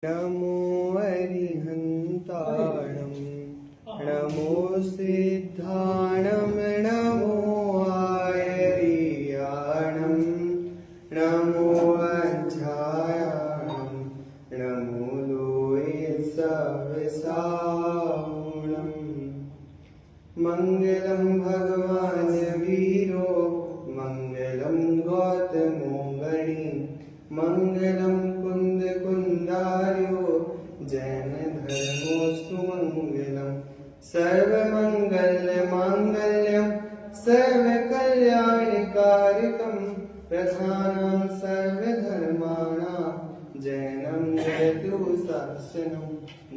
नमो अरिहन्ताणं नमो सिद्धाणं नमो आयर्याणं नमो अध्यायाणं नमो लोये सविसाहुणं मङ्गलं भगवान् वीरो मङ्गलं गौतमो गणी मङ्गलं कुन्द कुन्दार्यो जैन धर्मोऽस्तु मङ्गलम् सर्वमङ्गलमाङ्गल्यं सर्वकल्याणकारकं प्रधानं सर्वधर्माणां जैनं जयतु शासनं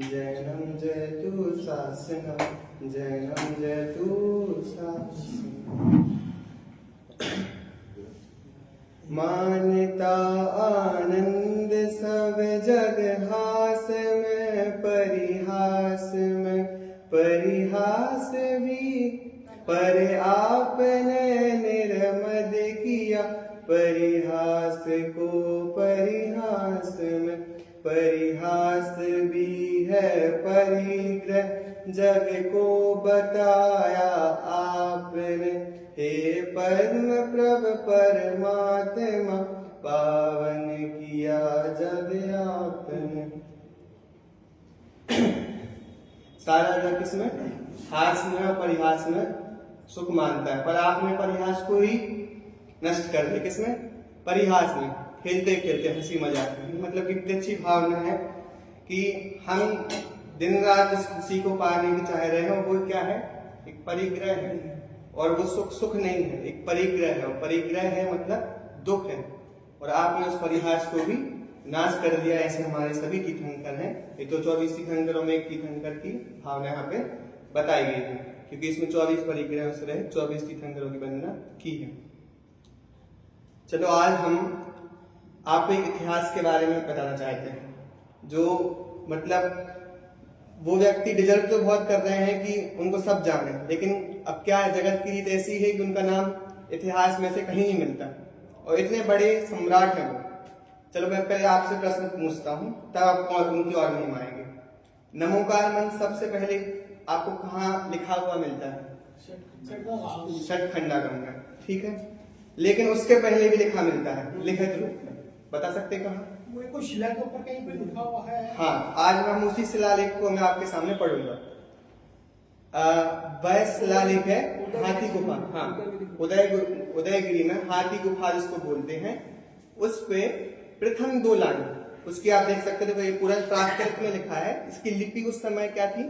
जैनं जयतु शासनं जैनं जयतु शासनं। मान्यता आनंद सब जग हास में परिहास भी पर आपने निर्मद किया परिहास को परिहास में परिहास भी है परिग्रह जग को बताया आपने हे पद्म प्रभ परमात्मा पावन किया जग आपने। सारा जग किसमें हास में और परिहास में सुख मानता है, पर आपने परिहास को ही नष्ट कर दिया। किसमें? परिहास में, खेलते खेलते हंसी मजाक में। मतलब कितनी अच्छी भावना है कि हम दिन रात इस खुशी को पाने की चाह रहे हैं। वो क्या है? एक परिग्रह है, और वो सुख नहीं है, एक परिग्रह है। और परिग्रह है मतलब दुख है, और आपने उस परिहास को भी नाश कर दिया। ऐसे हमारे सभी तीर्थंकर हैं। ये तो 24 तीर्थंकरों में एक तीर्थंकर की भावना यहाँ पे बताई गई है, क्योंकि इसमें 24 परिग्रह से रहे 24 तीर्थंकरों की वंदना की है। चलो आज हम आपको एक इतिहास के बारे में बताना चाहते हैं, जो मतलब वो व्यक्ति डिजर्व तो बहुत कर रहे हैं कि उनको सब जाने, लेकिन अब क्या है, जगत की रीत ऐसी है कि उनका नाम इतिहास में से कहीं नहीं मिलता, और इतने बड़े सम्राट हैं वो। चलो मैं पहले आपसे प्रश्न पूछता हूँ, तब आप उनकी और नहीं मानेंगे। नमोकार मंत्र सबसे पहले आपको कहाँ लिखा हुआ मिलता है? षटखंडागम में, ठीक है। लेकिन उसके पहले भी लिखा मिलता है लिखित रूप में, बता सकते कहाँ? कोई शिला के ऊपर कहीं पे लिखा हुआ है? हाँ, आज मैं उसी शिलालेख को मैं आपके सामने पढ़ूंगा। वह शिलालेख है हाथी गुफा। हाँ, उदयगिरी में हाथी गुफा जिसको बोलते हैं, उस पे प्रथम 2 लाइन उसकी आप देख सकते थे। ये पूरा प्राकृत में लिखा है। इसकी लिपि उस समय क्या थी?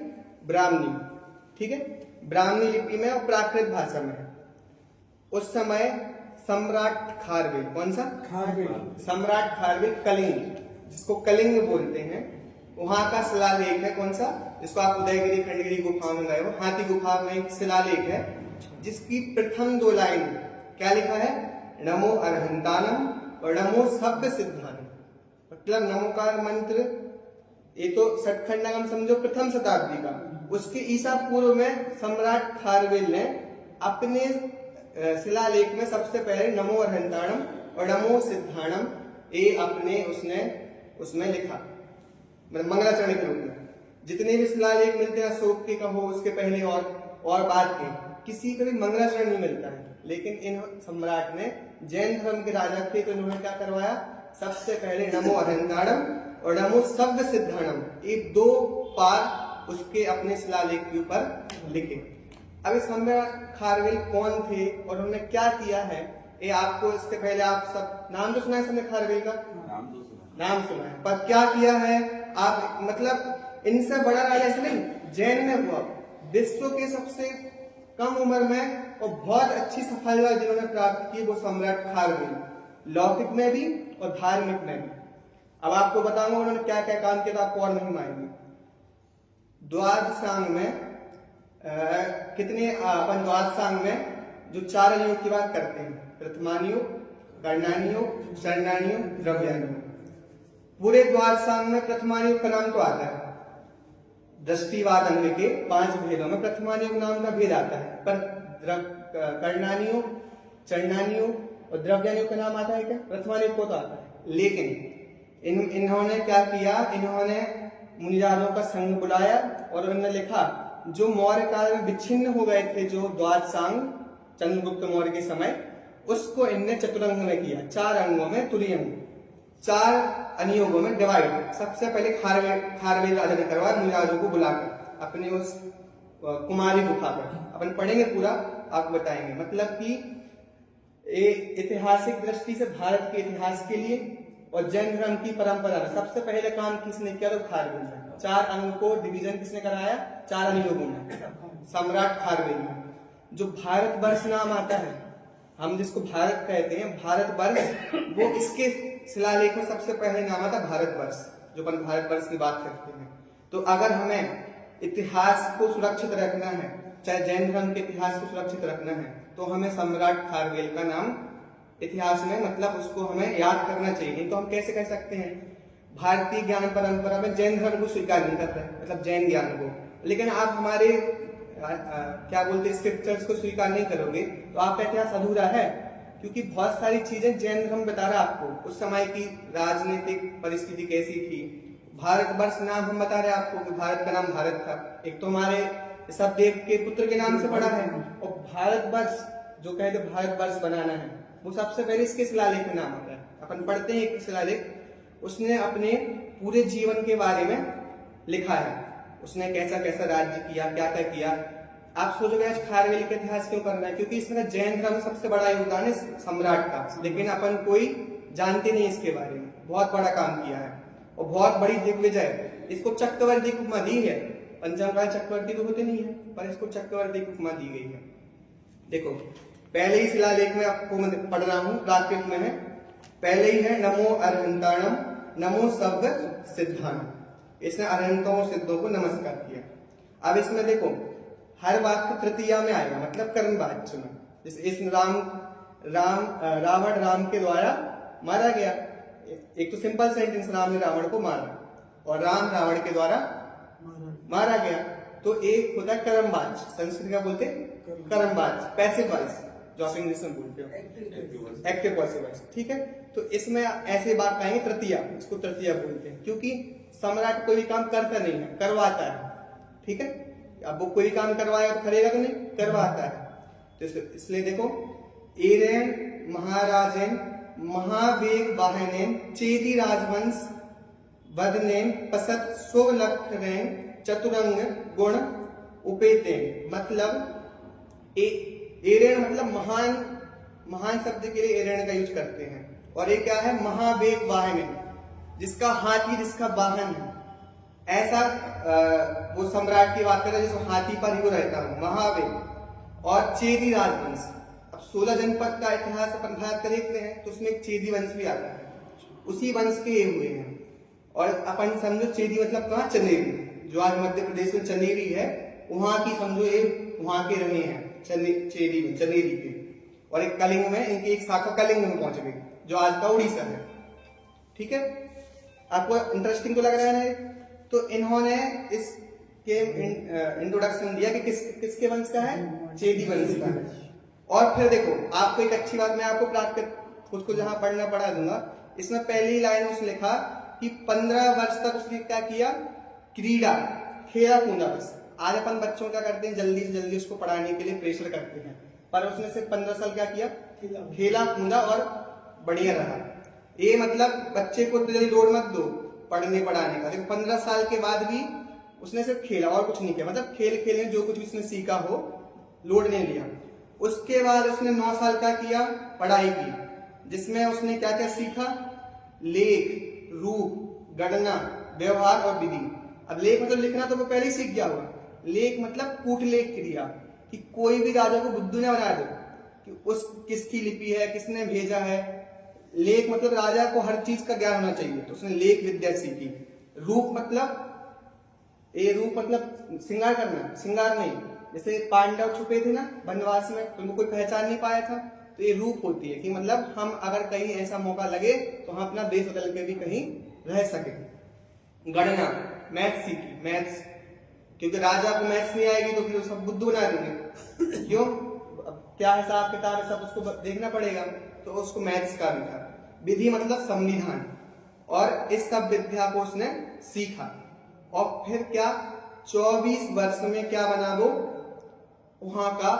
ब्राह्मणी, ठीक है, ब्राह्मणी लिपि में और प्राकृत भाषा में। उस समय सम्राट खारवेल, कौन सा? खारवेल, सम्राट खारवेल कलिंग, जिसको कलिंग बोलते हैं, वहां का शिलालेख है। कौन सा? जिसको आप उदयगिरी खंडगिरी गुफा में गए हो, हाथी गुफा में एक शिलालेख है, जिसकी प्रथम 2 लाइन क्या लिखा है? नमो अरहंतानम और नमो शब्द सिद्धानम। मतलब नमोकार मंत्र, ये तो षटखंडागम समझो प्रथम शताब्दी का। उसके ईसा पूर्व में सम्राट खारवेल ने अपने शिलालेख में सबसे पहले नमो अरहंताणम और नमो सिद्धाणम ये अपने उसमें लिखा, मतलब मंगलाचरण के रूप में। जितने भी शिलालेख मिलते हैं, अशोक के कहो, उसके पहले और बाद के, किसी का भी मंगलाचरण नहीं मिलता है। लेकिन इन सम्राट ने, जैन धर्म के राजा थे, तो इन्होंने क्या करवाया? सबसे पहले नमो अरहंताणम और नमो शब्द सिद्धाणम, ये 2 पार उसके अपने शिलालेख के ऊपर लिखे। अब सम्राट खारवेल कौन थे और उन्होंने क्या किया है, ये आपको इसके पहले आप सब नाम तो सुना है, सम्राट खारवेल का नाम सुना है, पर क्या किया है आप? मतलब इनसे बड़ा राजा ऐसे नहीं, जैन में हुआ विश्व के सबसे कम उम्र में और बहुत अच्छी सफलता जिन्होंने प्राप्त की, वो सम्राट खारवेल, लौकिक में भी और धार्मिक में भी। अब आपको बताऊंगा उन्होंने क्या क्या काम किया, तो आपको और नहीं मानेंगे। द्वादशांग में अपन द्वादशांग में जो 4 योग की बात करते हैं, प्रथमान योग, कर्णानी योग, चरणानी योग, द्रव्यानी योग। पूरे द्वादशांग में प्रथमान योग का नाम तो आता है, दृष्टिवाद अंग के 5 भेदों में प्रथमान योग नाम का भेद आता है, पर कर्णानी योग, चरणानी योग और द्रव्यानी योग का नाम आता है क्या? प्रथमान योग को तो आता है। लेकिन इन्होंने क्या किया, इन्होंने मुनिराजों का संघ बुलाया और उन्होंने लिखा जो मौर्य काल में विच्छिन्न हो गए थे जो द्वादशांग चंद्रगुप्त मौर्य के समय, उसको इनने चतुरंग में किया, 4 अंगों में तुरीयंग, 4 अनुयोगों में डिवाइड। सबसे पहले खारवेल राजा ने करवाया मुनिराजों को बुलाकर अपने उस कुमारी गुफा पर। अपन पढ़ेंगे पूरा, आपको बताएंगे। मतलब कि ऐतिहासिक दृष्टि से भारत के इतिहास के लिए और जैन धर्म की परंपरा में सबसे पहले काम किसने किया, तो खारवेल ने। 4 अंग को डिवीजन किसने कराया, 4 अनुयोगों में, सम्राट खारवेल ने। जो भारतवर्ष नाम आता है, हम जिसको भारत कहते हैं, भारतवर्ष, वो इसके शिलालेख में सबसे पहले नाम आता भारतवर्ष, जो अपन भारतवर्ष की बात करते हैं। तो अगर हमें इतिहास को सुरक्षित रखना है, चाहे जैन धर्म के इतिहास को सुरक्षित रखना है, तो हमें सम्राट खारवेल का नाम इतिहास में, मतलब उसको हमें याद करना चाहिए। नहीं तो हम कैसे कह सकते हैं भारतीय ज्ञान परंपरा में जैन धर्म को स्वीकार नहीं कर रहे, मतलब जैन ज्ञान को, लेकिन आप हमारे क्या बोलते हैं स्क्रिप्चर्स को स्वीकार नहीं करोगे तो आपका इतिहास अधूरा है। क्योंकि बहुत सारी चीजें जैन धर्म बता रहा है आपको, उस समय की राजनीतिक परिस्थिति कैसी थी। भारतवर्ष नाम हम बता रहे हैं आपको कि भारत का नाम भारत था, एक तो हमारे सब देव के पुत्र के नाम से पड़ा है, और भारतवर्ष जो कहते भारतवर्ष बनाना है, वो सबसे पहले इसके शिलालेख में नाम आता है। अपन पढ़ते हैं एक शिलालेख, उसने अपने पूरे जीवन के बारे में लिखा है, उसने कैसा कैसा राज्य किया, क्या क्या किया। आप सोचोगे आज खारवेल का इतिहास क्यों करना है, क्योंकि इसमें जैन धर्म सबसे बड़ा योगदान है सम्राट का, लेकिन अपन कोई जानते नहीं इसके बारे में। बहुत बड़ा काम किया है और बहुत बड़ी दिग्विजय, इसको चक्रवर्ती की उपमा दी है। पंचमकाल चक्रवर्ती तो होते नहीं है, पर इसको चक्रवर्ती की उपमा दी गई है। देखो पहले ही शिलालेख में आपको मैं पढ़ रहा हूँ, प्राकृत में है, पहले ही है नमो अरहंताणम नमो शब्द सिद्धान, इसने अरहंतों सिद्धों को नमस्कार किया। अब इसमें देखो हर वाक्य तृतीया में आएगा, मतलब कर्मवाच्य में। जैसे इस रावण राम के द्वारा मारा गया, एक तो सिंपल सेंटेंस, राम ने रावण को मारा और राम रावण के द्वारा मारा गया। तो एक होता है कर्मवाच्य, संस्कृत का बोलते कर्मवाच्य, पैसिव वॉइस जो आप इंग्लिश में बोलते हो, एक्टिव पैसिव वॉइस, ठीक है। तो इसमें ऐसे बात आएंगे तृतीया, इसको तृतीया बोलते हैं, क्योंकि सम्राट कोई भी काम करता नहीं है, करवाता है, ठीक है। अब वो कोई काम करवाएगा तो करेगा तो नहीं, करवाता है। तो इसलिए देखो एरेन महाराजेन महावेग वाहनेन चेदी राजवंश वदनेन पसत सोलखनेन चतुरंग गुण उपेतेन, मतलब एरेन मतलब महान, महान शब्द के लिए एरेन का यूज करते हैं। और ये क्या है, महावेग वाहनेन, जिसका हाथी जिसका वाहन है, ऐसा वो सम्राट की बात कर रहे हैं जिसको हाथी पर ही वो रहता है, महावेग। और चेदी राजवंश, अब 16 जनपद का इतिहास अपन भारत का देखते हैं तो उसमें एक चेदी वंश भी आता है, उसी वंश के ये हुए हैं। और अपन समझो चेदी मतलब कहाँ, चंदेरी, जो आज मध्य प्रदेश में चंदेरी है, वहां की समझो ये वहां के रहे हैं चंदेरी के। और एक कलिंग में इनकी एक शाखा कलिंग में पहुंच गई, जो आज का उड़ीसा है, ठीक है। आपको इंटरेस्टिंग तो लग रहा है ना। तो इन्होंने इसके इंट्रोडक्शन दिया कि किसके वंश का है, चेदी वंश का है। और फिर देखो आपको एक अच्छी बात मैं आपको प्राप्त खुद को जहां पढ़ना पढ़ा दूंगा, इसमें पहली लाइन उसने लिखा कि 15 वर्ष तक उसने क्या किया, क्रीड़ा खेला कूदा। बस आज अपन बच्चों क्या करते हैं, जल्दी से जल्दी उसको पढ़ाने के लिए प्रेशर करते हैं, पर उसने सिर्फ 15 साल क्या किया, खेला कूदा और बढ़िया रहा। ये मतलब बच्चे को जल्दी लोड मत दो पढ़ने पढ़ाने का। देखो 15 साल के बाद भी उसने सिर्फ खेला और कुछ नहीं किया, मतलब खेल में जो कुछ भी उसने सीखा हो लोड नहीं लिया। उसके बाद उसने 9 साल का किया पढ़ाई की, जिसमें उसने क्या क्या सीखा, लेख, रूप, गणना, व्यवहार और विधि। अब लेख मतलब लिखना तो वो पहले ही सीख गया होगा, लेख मतलब कूटलेख क्रिया, कि कोई भी राजा को बुद्धू न बना दो कि उस किसकी लिपि है, किसने भेजा है। लेख मतलब राजा को हर चीज का ज्ञान होना चाहिए, तो उसने लेख विद्या सीखी। रूप मतलब श्रृंगार करना, श्रृंगार नहीं, जैसे पांडव छुपे थे ना वनवास में, तो उनको कोई पहचान नहीं पाया था, तो ये रूप होती है कि मतलब हम अगर कहीं ऐसा मौका लगे तो हम अपना देश बदल के भी कहीं रह सके। गणना, मैथ्स सीखी, मैथ्स, क्योंकि राजा को मैथ्स नहीं आएगी तो फिर सब बुद्धू बना देंगे, क्यों, क्या हिसाब किताब है सब उसको देखना पड़ेगा, तो उसको मैथ्स का भी था। विधि मतलब संविधान, और इस सब विद्या को उसने सीखा। और फिर क्या 24 वर्ष में क्या बना वो, वहां का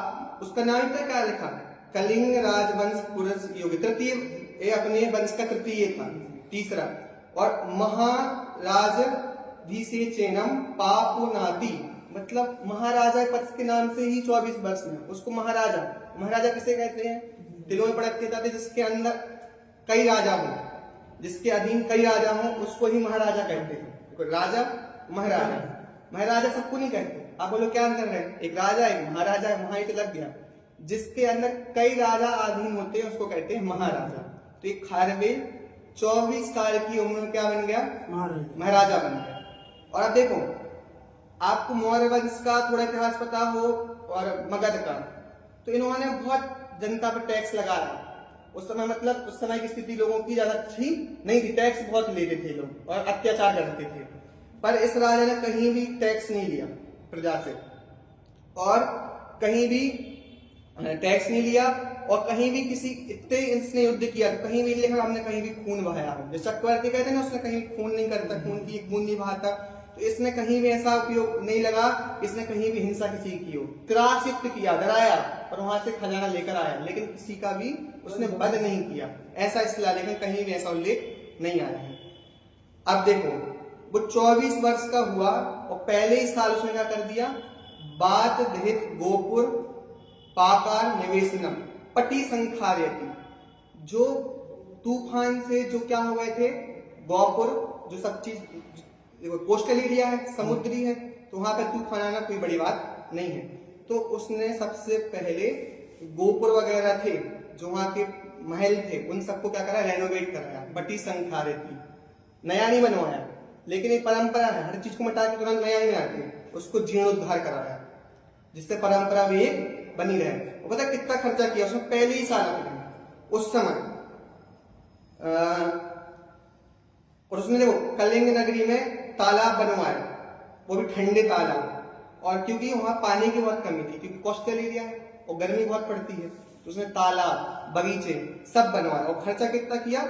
उसका नाम पे क्या लिखा, कलिंग राजवंश पुरुष योग, तृतीय, ये अपने वंश का तृतीय था, तीसरा। और महाराज विशेचेनम पापुनाति, मतलब महाराजा पद के नाम से ही 24 वर्ष में उसको महाराजा, महाराजा किसे कहते हैं, दिलों में पढ़ते जाते जिसके अंदर कई राजा हो, जिसके अधीन कई राजा हो उसको ही महाराजा कहते हैं। राजा महाराजा, महाराजा सबको नहीं कहते। आप बोलो क्या अंतर है, एक राजा एक महाराजा है, वहां ही तो लग गया। जिसके अंदर कई राजा अधीन होते हैं उसको कहते हैं महाराजा। तो एक खारवेल 24 साल की उम्र में क्या बन गया, महाराजा बन गया। और अब देखो, आपको मौर्य वंश का थोड़ा इतिहास पता हो और मगध का, तो इन्होंने बहुत जनता पर टैक्स लगाया उस समय। मतलब उस समय की स्थिति लोगों की ज्यादा अच्छी नहीं थी, टैक्स बहुत लेते थे लोग और अत्याचार करते थे। पर इस राजा ने कहीं भी टैक्स नहीं लिया प्रजा से, और कहीं भी टैक्स नहीं लिया, और कहीं भी किसी, इतने इसने युद्ध किया कहीं भी लिखा हमने कहीं भी खून बहाया हो। जैसे चक्रवर्ती कहते हैं ना, उसने कहीं खून नहीं करता, खून की एक बूंद नहीं बहाता। तो इसने कहीं भी ऐसा उपयोग नहीं लगा, इसने कहीं भी हिंसा किसी की हो, त्रास युक्त किया, डराया और वहां से खजाना लेकर आया, लेकिन किसी का भी उसने वध नहीं किया, ऐसा इसलिए, लेकिन कहीं भी ऐसा उल्लेख नहीं आया है। अब देखो, वो 24 वर्ष का हुआ और पहले ही साल उसने क्या कर दिया, बात दहित गोपुर पाकार निवेशनम पटी संखार्यति, जो तूफान से जो क्या हो गए थे, गोपुर जो सब चीज कोस्टल एरिया है, समुद्री है, तो वहां पर तूफान आना कोई बड़ी बात नहीं है। तो उसने सबसे पहले गोपुर वगैरह थे जो वहां के महल थे उन सबको क्या करा, रेनोवेट कराया, बटी संखार्यति, नया नहीं बनवाया, लेकिन एक परंपरा है, हर चीज को मिटा के तुरंत नया नहीं आती, उसको जीर्णोद्धार कराया जिससे परंपरा भी एक बनी रहे। वो पता कितना खर्चा किया उसने पहले ही साल अपने उस समय। और उसने देखो कलिंग नगरी में तालाब बनवाए, वो भी ठंडे तालाब, और क्योंकि वहां पानी की बहुत कमी थी, क्योंकि कोस्टल एरिया है और गर्मी बहुत पड़ती है, तो उसने तालाब बगीचे सब बनवाए। और खर्चा कितना किया,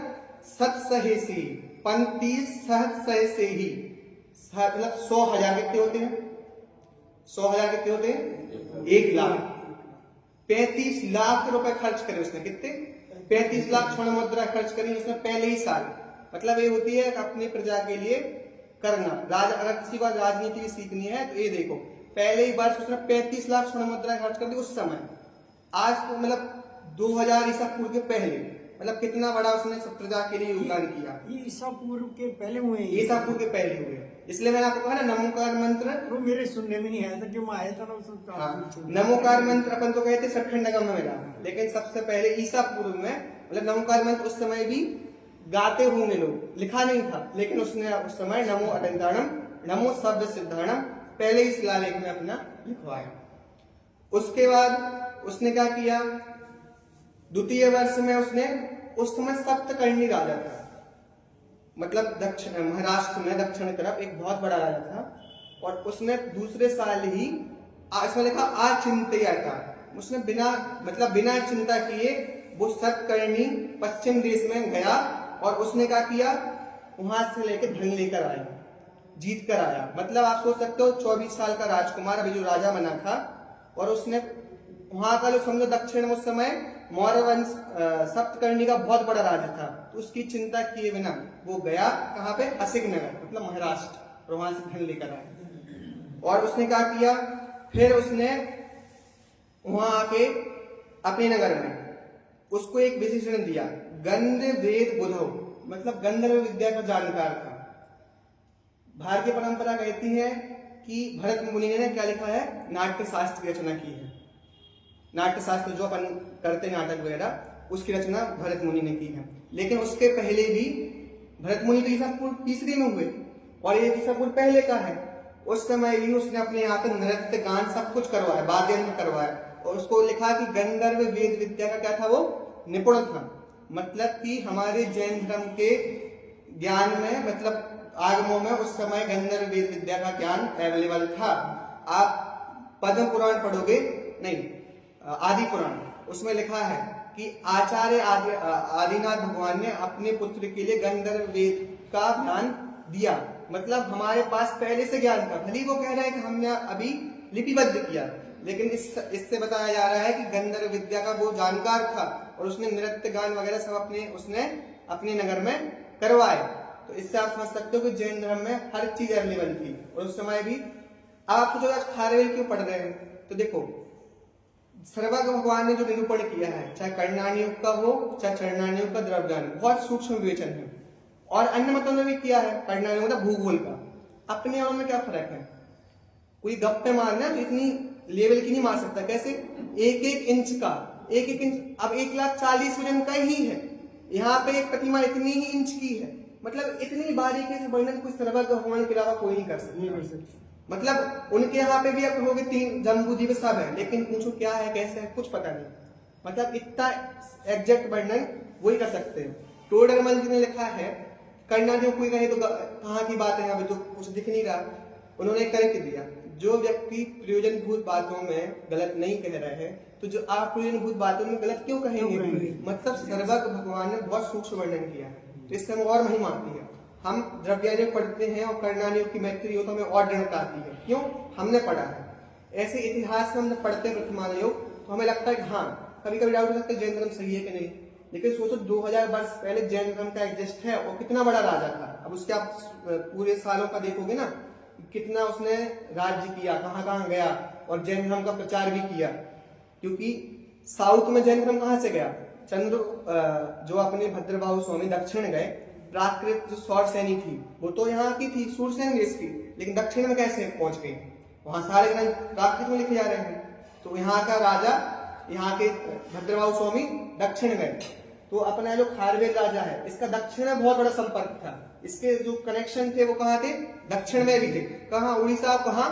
35 सहस्र ही, मतलब 100,000 कितने होते हैं, 100,000 कितने होते हैं, 1 लाख, 35 लाख रुपए खर्च करे उसने, कितने, 35 लाख स्वर्ण मुद्रा खर्च करी उसने पहले ही साल। मतलब ये होती है अपनी प्रजा के लिए करना। अगर किसी को राजनीति सीखनी है तो ये देखो, पहले ही वर्ष उसने 35 लाख स्वर्ण मुद्रा खर्च कर दी उस समय। आज तो मतलब 2000 ईसा पूर्व के पहले, मतलब कितना बड़ा उसने सब प्रजा के लिए योगदान किया। ये ईसा पूर्व के पहले हुए, ईसा पूर्व के पहले हुए, इसलिए मैंने आपको कहा ना नमोकार मंत्र, वो मेरे सुनने में नहीं आया था, क्यों आया था ना। हाँ, नमोकार मंत्र अपन तो कहते सठखंडकम में मिला, लेकिन सबसे पहले ईसा पूर्व में, मतलब नमोकार मंत्र उस समय भी गाते होंगे लोग, लिखा नहीं था, लेकिन उसने उस समय नमो अनंताणम नमो शब्द सिद्धाणम पहले ही शिलालेख में अपना लिखवाया। उसके बाद उसने क्या किया, द्वितीय वर्ष में उसने, उस समय सप्तकर्णी राजा था, मतलब दक्षिण महाराष्ट्र में दक्षिण तरफ एक बहुत बड़ा राजा था, और उसने दूसरे साल ही इसमें लिखा आचिंत्य था, उसने बिना चिंता किए वो सप्तकर्णी पश्चिम देश में गया और उसने क्या किया, वहां से लेकर धन लेकर आया, जीत कर आया। मतलब आप सोच सकते हो 24 साल का राजकुमार अभी जो राजा बना था, और उसने वहां का जो समझो दक्षिण में उस समय मौर्य वंश सप्तकर्णी का बहुत बड़ा राजा था, तो उसकी चिंता किए बिना वो गया कहाँ पे, असिक नगर, मतलब महाराष्ट्र, और वहां से धन लेकर आया। और उसने क्या किया, फिर उसने वहां आके अपने नगर में उसको एक विशेषण दिया, गंध वेद बुधो, मतलब गंधर्व विद्या का जानकार था। भारतीय परंपरा कहती है कि भरत मुनि ने क्या लिखा है, नाट्य शास्त्र की रचना की है। नाट्य शास्त्र जो अपन करते नाटक वगैरह, उसकी रचना भरत मुनि ने की है। लेकिन उसके पहले भी भरत मुनि तो ईसा पूर्व तीसरी में हुए, और ये ईसा पूर्व पहले का है। उस समय भी उसने अपने यहाँ पे नृत्य गान सब कुछ करवाया, वाद्य यंत्र करवाया, और उसको लिखा कि गंधर्व वेद विद्या का क्या था, वो निपुण था। मतलब कि हमारे जैन धर्म के ज्ञान में, मतलब आगमों में उस समय गंधर्व वेद विद्या का ज्ञान अवेलेबल था। आप पद्म पुराण पढ़ोगे, नहीं आदि पुराण, उसमें लिखा है कि आचार्य आदिनाथ भगवान ने अपने पुत्र के लिए गंधर्व वेद का ध्यान दिया। मतलब हमारे पास पहले से ज्ञान था, भले वो कह रहे हैं कि हमने अभी लिपिबद्ध किया, लेकिन इससे बताया जा रहा है कि गंधर्व विद्या का वो जानकार था और उसने नृत्य गान वगैरह सब उसने अपने नगर में करवाए। तो इससे आप समझ सकते हो कि जैन धर्म में हर चीज अवेलेबल थी और उस समय भी। आप सोचो आज खारवेल क्यों पढ़ रहे हैं, तो देखो सर्वज्ञ भगवान ने जो निरूपण किया है, चाहे कर्णानी युग का हो चाहे चरणानी युग का द्रव्यान, बहुत सूक्ष्म विवेचन है। और अन्य मतों में भी किया है। कर्णानी मतलब भूगोल का, अपने और में क्या फर्क है? कोई गप्पे मारना तो इतनी लेवल की नहीं मार सकता। कैसे? एक एक इंच का, एक एक इंच, अब 1,40,000 वजन का ही है, यहाँ पे एक प्रतिमा इतनी ही इंच की है। मतलब इतनी बारीकी से वर्णन कुछ सर्वज्ञ भगवान के अलावा कोई नहीं कर सकता। मतलब उनके यहाँ पे भी आप कहोगे 3 जम्बूद्वीप सब है, लेकिन पूछो क्या है कैसे है कुछ पता नहीं। मतलब इतना एग्जैक्ट वर्णन वही कर सकते हैं। टोडरमल जी ने लिखा है, कर्णानी कोई कहे तो कहाँ की बात है, यहाँ पे तो कुछ दिख नहीं रहा। उन्होंने तर्क दिया, जो व्यक्ति प्रयोजनभूत बातों में गलत नहीं कह रहे हैं, तो जो आप प्रयोजनभूत बातों में गलत क्यों कहेंगे? मतलब सर्वज्ञ भगवान ने बहुत सूक्ष्म वर्णन किया है, तो इससे हमें और महिमा आती है। हम द्रव्यानी पढ़ते हैं और कर्णानी की मैत्री हो तो हमें और दृढ़ता आती है। क्यों? हमने पढ़ा है। ऐसे इतिहास में हम जब पढ़ते हैं वर्तमान योग, तो हमें लगता है कि हाँ, कभी कभी डाउट लगता है जैन धर्म सही है कि नहीं, लेकिन सोचो 2000 वर्ष पहले जैन धर्म का एग्जिस्ट है और कितना बड़ा राजा था। अब उसके आप पूरे सालों का देखोगे ना, कितना उसने राज्य किया, कहाँ कहाँ गया और जैन धर्म का प्रचार भी किया। क्योंकि साउथ में जैन धर्म कहाँ से गया? चंद्र जो अपने भद्रबाहु स्वामी दक्षिण गए, प्राकृत जो सौर सैनी थी वो तो यहाँ की थी, सूरसेन देश की, लेकिन दक्षिण में कैसे पहुंच गई? वहां सारे ग्रंथ प्राकृत में लिखे जा रहे हैं। तो यहाँ का राजा, यहाँ के भद्रबाहु स्वामी दक्षिण गए, तो अपना जो खारवेल राजा है इसका दक्षिण में बहुत बड़ा संपर्क था। इसके जो कनेक्शन थे वो कहाँ थे? दक्षिण में भी थे। कहाँ? उड़ीसा, कहाँ?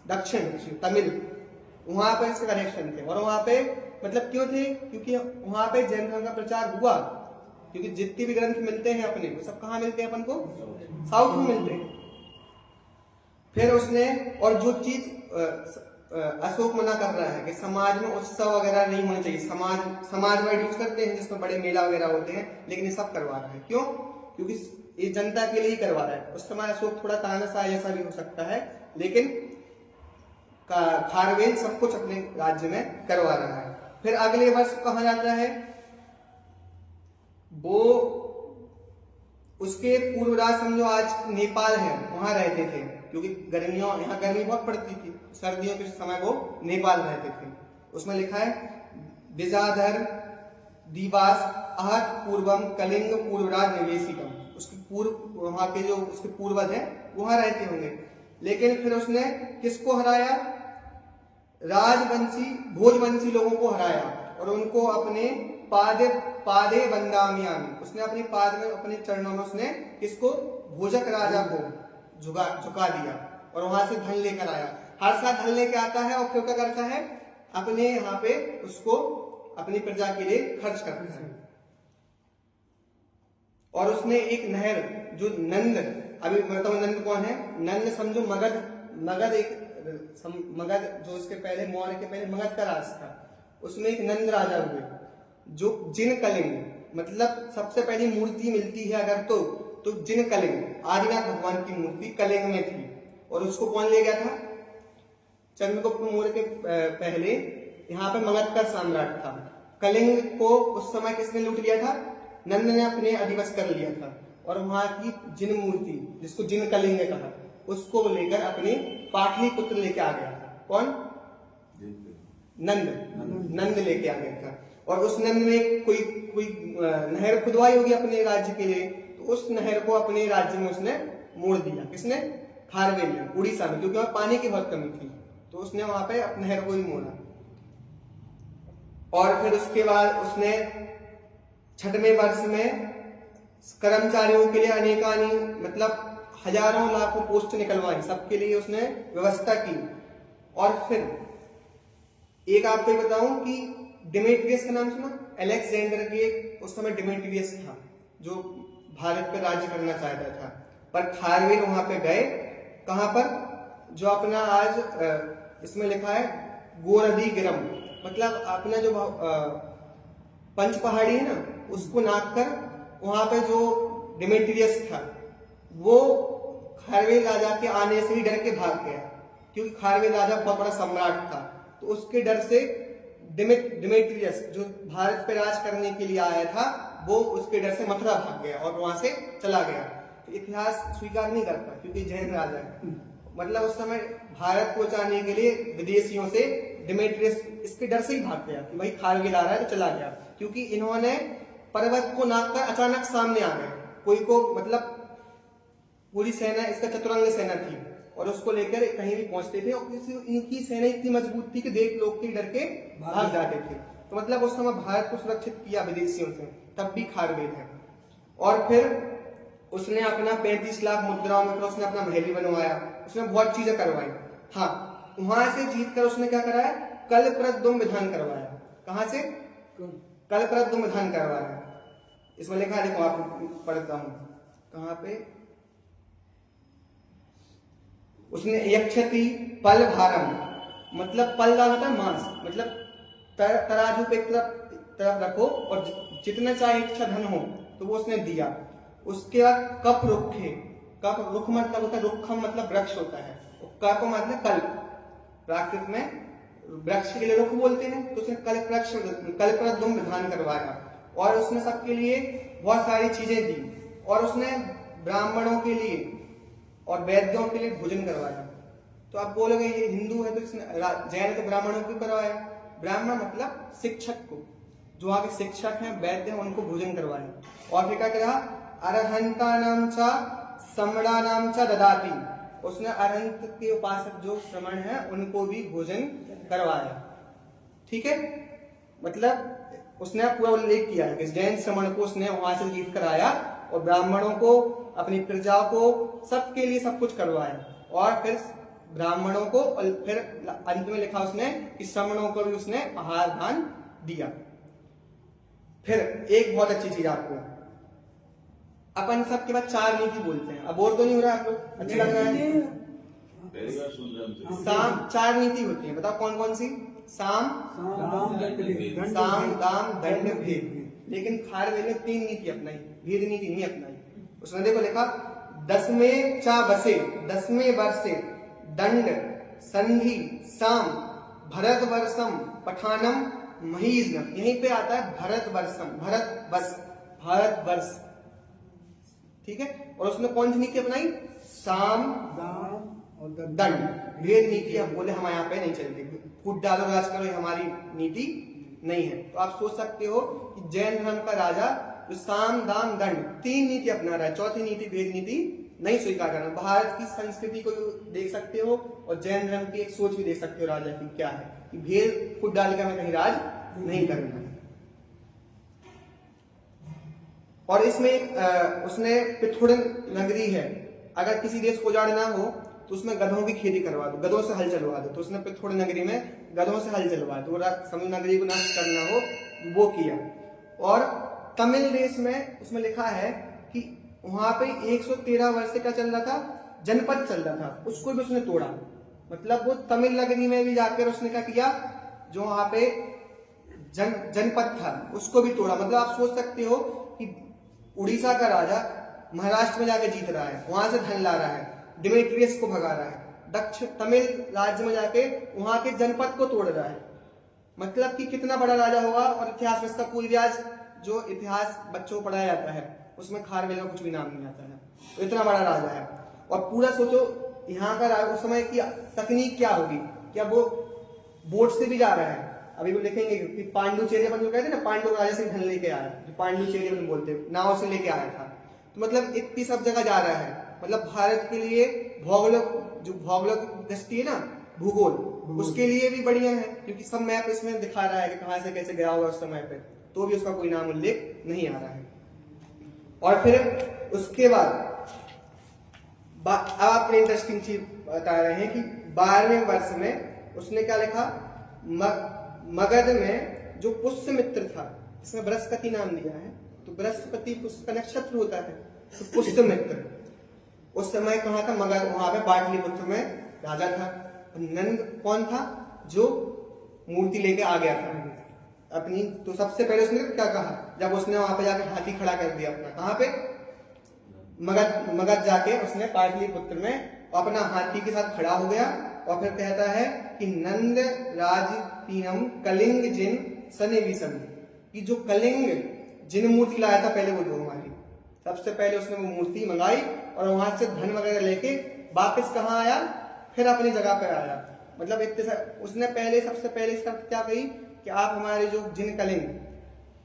दक्षिण तमिल, वहां पर इसके कनेक्शन थे। और वहां पे मतलब क्यों थे? क्योंकि वहां पे जैन धर्म का प्रचार हुआ। क्योंकि जितने भी ग्रंथ मिलते हैं अपने, वो सब कहाँ मिलते हैं अपन को? साउथ में मिलते हैं। फिर उसने, और जो चीज अशोक मना कर रहा है कि समाज में उत्सव वगैरह नहीं होने चाहिए, समाज वर्ड यूज करते हैं जिसमें बड़े मेला वगैरह होते हैं, लेकिन ये सब करवा रहा है। क्यों? क्योंकि ये जनता के लिए ही करवा रहा है। उस समय अशोक थोड़ा तानाशाह ऐसा भी हो सकता है, लेकिन खारवेल सब कुछ अपने राज्य में करवा रहा है। फिर अगले वर्ष कहा जाता है, वो उसके पूर्वराज समझो आज नेपाल है, वहां रहते थे। क्योंकि गर्मियों, यहाँ गर्मी बहुत पड़ती थी, सर्दियों के समय वो नेपाल रहते थे। उसमें लिखा है, विजाधर दिवास आहत पूर्वम कलिंग पूर्वराज निवेशितम। उसके पूर्व, वहां के जो उसके पूर्वज है वहां रहते होंगे। लेकिन फिर उसने किसको हराया? राजवंशी भोजवंशी लोगों को हराया और उनको अपने पादे बंदामियामी, उसने अपने पाद में, अपने चरणों में उसने किसको? भोजक राजा को झुका दिया और वहां से धन लेकर आया। हर साल धन लेकर आता है और फिर क्या करता है? अपने यहाँ पे उसको अपनी प्रजा के लिए खर्च करता है। और उसने एक नहर जो नंद, अभी बताओ नंद कौन है? नंद समझो मगध एक मगध जो उसके पहले, मौर्य के पहले मगध का राज था, उसमें एक नंद राजा हुए जो जिन कलिंग, मतलब सबसे पहली मूर्ति मिलती है अगर तो जिन कलिंग, आदिनाथ भगवान की मूर्ति कलिंग में थी। और उसको कौन ले गया था? चंद्रगुप्त मौर्य के पहले यहाँ पे मगध का सम्राट था। कलिंग को उस समय किसने लूट लिया था? नंद ने अपने अधिवश कर लिया था। और वहां की जिन मूर्ति, जिसको जिन कलिंग कहा, उसको लेकर अपने पाटलिपुत्र लेके आ गया था। कौन? नंद लेके आ गया था। और उस नंद ने कोई नहर खुदवाई होगी अपने राज्य के लिए, तो उस नहर को अपने राज्य में उसने मोड़ दिया। किसने? खारवेल ने, उड़ीसा में, क्योंकि वहां पानी की बहुत कमी थी, तो उसने वहां पे नहर को ही मोड़ा। और फिर उसके बाद उसने 6वें वर्ष में कर्मचारियों के लिए अनेकानी, मतलब हजारों लाखों पोस्ट निकलवाई, सबके लिए उसने व्यवस्था की। और फिर एक आपको बताऊं कि डिमेट्रियस का नाम सुना? अलेक्जेंडर के उस समय डिमेट्रियस था जो भारत पर राज्य करना चाहता था, पर खारवेल वहां पे गए। कहां पर? जो अपना आज इसमें लिखा है गोरदी गिरम, मतलब अपना जो पंच पहाड़ी है ना, उसको नाप कर वहां पे जो डिमेट्रियस था वो खारवेल राजा के आने से ही डर के भाग गया, क्योंकि खारवेल राजा बहुत बड़ा सम्राट था। तो उसके डर से डिमेट्रियस जो भारत पे राज करने के लिए आया था, वो उसके डर से मथुरा भाग गया और वहां से चला गया। तो इतिहास स्वीकार नहीं करता क्योंकि जैन राजा है। मतलब उस समय भारत को बचाने के लिए विदेशियों से डिमेट्रियस इसके डर से ही भाग गया कि भाई खारवेल आ रहा है, तो चला गया। क्योंकि इन्होंने पर्वत को नाप कर अचानक सामने आ गए, कोई को मतलब पूरी सेना इसका चतुरंग सेना थी और उसको लेकर कहीं भी पहुंचते थे, और इनकी सेना इतनी मजबूत थी कि देख लोग के डर के भाग जाते थे। तो मतलब उस समय भारत को सुरक्षित किया विदेशियों से, तब भी खारवेल है। और फिर उसने अपना 35 लाख मुद्राओं में उसने अपना महल भी बनवाया, उसने बहुत चीजें करवाई। हाँ, वहां से जीत कर उसने क्या कराया, कलप्रदुम विधान करवाया। कहां से? कलप्रदुम विधान करवाया। इसमें लिखा है, देखो आप पढ़ता हूं कहां पे। उसने यक्षति पल भारम, मतलब पल का होता है मांस, मतलब तराजू पे तरफ रखो और जितना चाहे इच्छा धन हो तो वो उसने दिया। उसके बाद कप रुखे, कप रुख मतलब होता है, रुखम मतलब वृक्ष होता है, कप मतलब कल्प, प्राकृत में वृक्ष के लिए रुख बोलते हैं। तो उसने कल्पप्रदुम विधान करवाया और उसने सबके लिए बहुत सारी चीजें दी, और उसने ब्राह्मणों के लिए और वैद्यों के लिए भोजन करवाया। तो आप बोलोगे ये हिंदू है तो इसने, जैन तो ब्राह्मणों को करवाया। ब्राह्मण मतलब शिक्षक को, जो आगे शिक्षक हैं, वैद्य हैं, उनको भोजन करवाया। और फिर क्या करा, अरहंता नाम चा समड़ा नाम चा ददाती, उसने अरहंत के उपासक जो श्रमण है उनको भी भोजन करवाया। ठीक है, मतलब उसने पूरा उल्लेख किया है कि जैन श्रमण को उसने वहां से जीत कर आया और ब्राह्मणों को, अपनी प्रजा को, सबके लिए सब कुछ करवाया। और फिर ब्राह्मणों को, और फिर अंत में लिखा उसने कि श्रमणों को भी उसने आहार दान दिया। फिर एक बहुत अच्छी चीज आपको, अपन सबके बाद 4 नीति बोलते हैं। अब बोर तो नहीं हो रहा आप लोग? अच्छा लग रहा है? साम 4 नीति होती है, बताओ कौन कौन सी? साम दाम दंड भेद। लेकिन खारवेल ने 3 नीति अपनाई, भेद नीति नहीं अपनाई। उसने देखो लिखा, 10वें चा बसे 10वें वर्षे दंड संधि साम भरत वर्षम पठानम महीजनम। यहीं पे आता है भरत वर्षम, भारत वर्ष। ठीक है, और उसने कौन सी नीति अपनाई? साम दाम और दंड भेद नीति। अब बोले हम यहाँ पे नहीं चलती, फूट डालो राज करो, ये हमारी नीति नहीं है। तो आप सोच सकते हो कि जैन धर्म का राजा जो साम दाम दंड 3 नीति अपना रहा है, 4थी नीति भेद नीति नहीं स्वीकार करना। भारत की संस्कृति को देख सकते हो और जैन धर्म की एक सोच भी देख सकते हो राजा की क्या है, कि भेद फूट डाल कर मैं कहीं राज नहीं करना। और इसमें एक उसने पिथुड़ नगरी है, अगर किसी देश को उजाड़ना हो तो उसमें गधों की खेती करवा दो, गधों से हल चलवा दो। तो उसने पिथुड़ नगरी में गधों से हल चलवा दो, समूह नगरी को नष्ट करना हो वो किया। और तमिल देश में उसमें लिखा है कि वहां पे 113 वर्ष से क्या चल रहा था, जनपद चल रहा था, उसको भी उसने तोड़ा। मतलब वो तमिल नगरी में भी जाकर उसने क्या किया, जो वहां पे जनपद था उसको भी तोड़ा। मतलब आप सोच सकते हो कि उड़ीसा का राजा महाराष्ट्र में जाके जीत रहा है, वहां से धन ला रहा है, डिमेट्रियस को भगा रहा है, दक्षिण तमिल राज्य में जाके वहां के जनपद को तोड़ रहा है। मतलब कि कितना बड़ा राजा होगा। और इतिहास में इसका पूर्वज, जो इतिहास बच्चों को पढ़ाया जाता है उसमें खारवेल का कुछ भी नाम नहीं आता है, तो इतना बड़ा राजा है। और पूरा सोचो यहाँ का उस समय की तकनीक क्या होगी, क्या वो बोट से भी जा रहा है। अभी वो देखेंगे कि पांडुचेरी अपन जो कहते हैं ना, पांडु राजा से धन लेके आया, जो पांडुचेरी अपन बोलते हैं, नाव से लेके आया था। तो मतलब इतनी सब जगह जा रहा है। मतलब भारत के लिए भौगोलिक दृष्टि है ना, भूगोल, उसके लिए भी बढ़िया है, क्योंकि सब मैप इसमें दिखा रहा है कि कहां से कैसे गया होगा उस समय पे, तो भी उसका कोई नाम उल्लेख नहीं आ रहा है। और फिर उसके बाद अब आपने इंटरेस्टिंग चीज बता रहे हैं कि 12वें वर्ष में उसने क्या लिखा, मगध में जो पुष्यमित्र था, इसमें बृहस्पति नाम दिया है, तो बृहस्पति पुष्य का नक्षत्र होता है, तो पुष्यमित्र उस समय कहाँ था, मगध, वहां पे पाटलिपुत्र में राजा था। नंद कौन था, जो मूर्ति लेके आ गया था अपनी। तो सबसे पहले उसने क्या कहा, जब उसने वहां पे जाकर हाथी खड़ा कर दिया अपना, कहाँ पे, मगध जाके उसने पाटलिपुत्र में अपना हाथी के साथ खड़ा हो गया और फिर कहता है कि नंद राज तीनम कलिंग जिन सने विषम, कि जो कलिंग जिन मूर्ति लाया था पहले वो दो हमारी। सबसे पहले उसने वो मूर्ति मंगाई और वहां से धन वगैरह लेके वापस कहाँ आया, फिर अपनी जगह पर आया। मतलब इतने उसने पहले सबसे पहले इसका क्या कही कि आप हमारे जो जिन कलिंग,